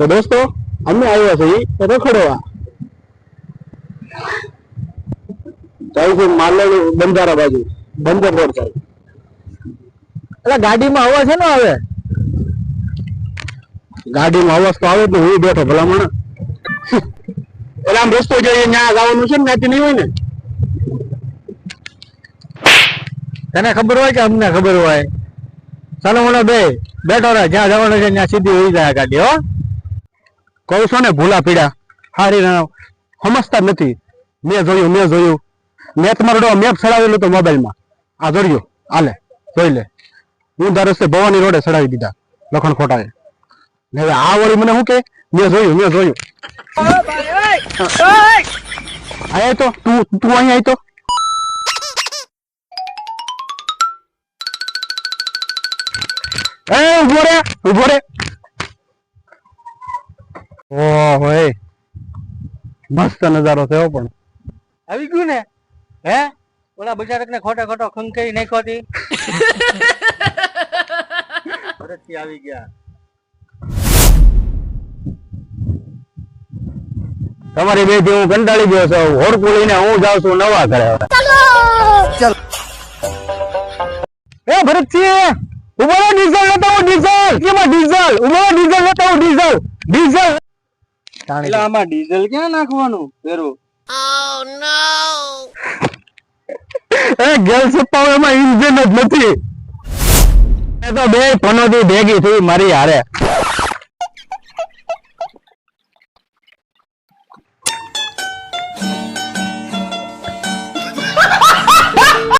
તો દોસ્તો અમે આવ્યા છીએ રખડવા જાય છે માલણ બંધારા બાજુ બંદર રોડ સાઈડ. એટલે ગાડીમાં અવાજ છે ને આવે ગાડીમાં અવાજ તો આવે તો હું બેઠો ભલામણ એટલે આમ રસ્તો જોઈએ ત્યાં જવાનું છે ને ત્યાંથી નહીં હોય ને તને ખબર હોય કે અમને ખબર હોય ચાલો મને બેઠો રહે જ્યાં જવાનું છે ત્યાં સીધી હોઈ જાય ગાડી. હો કહું છો ને ભૂલા પીડા હારી સમજતા નથી. મેં જોયું મેં તમારો મેપ ચડાવેલો હતો મોબાઈલમાં. આ જોડ્યો હાલે જોઈ લે. હું દર રસ્તે ભવાની રોડે ચડાવી દીધા લખણ ખોટા. હવે આ વળી મને શું કે મેં જોયું આય તો તું અહીં આય તો ઉભો રે ઓહો મસ્ત નજારો થયો પણ આવી ગયું ને હે ઓલા બચારક ને ખોટો ખંખેરી નાખ્યો હતી ફરજથી આવી ગયા. તમારી બે થી હું કંટાળી ગયો છું. હોડકું લઈને હું જાઉં છું નવા ઘરે. ચાલો એ ભરતસિંહ ઉભો રહો. ડીઝલ લેતા હું ડીઝલ ઉભો રહો. ડીઝલ લેતા હું ડીઝલ એટલે આમાં ડીઝલ ક્યાં નાખવાનું પેરું એ ગેલ સપ્પાઓ એમાં ઇન્જિન જ નથી. એ તો બે ફોનોથી ભેગી થઈ મારી હારે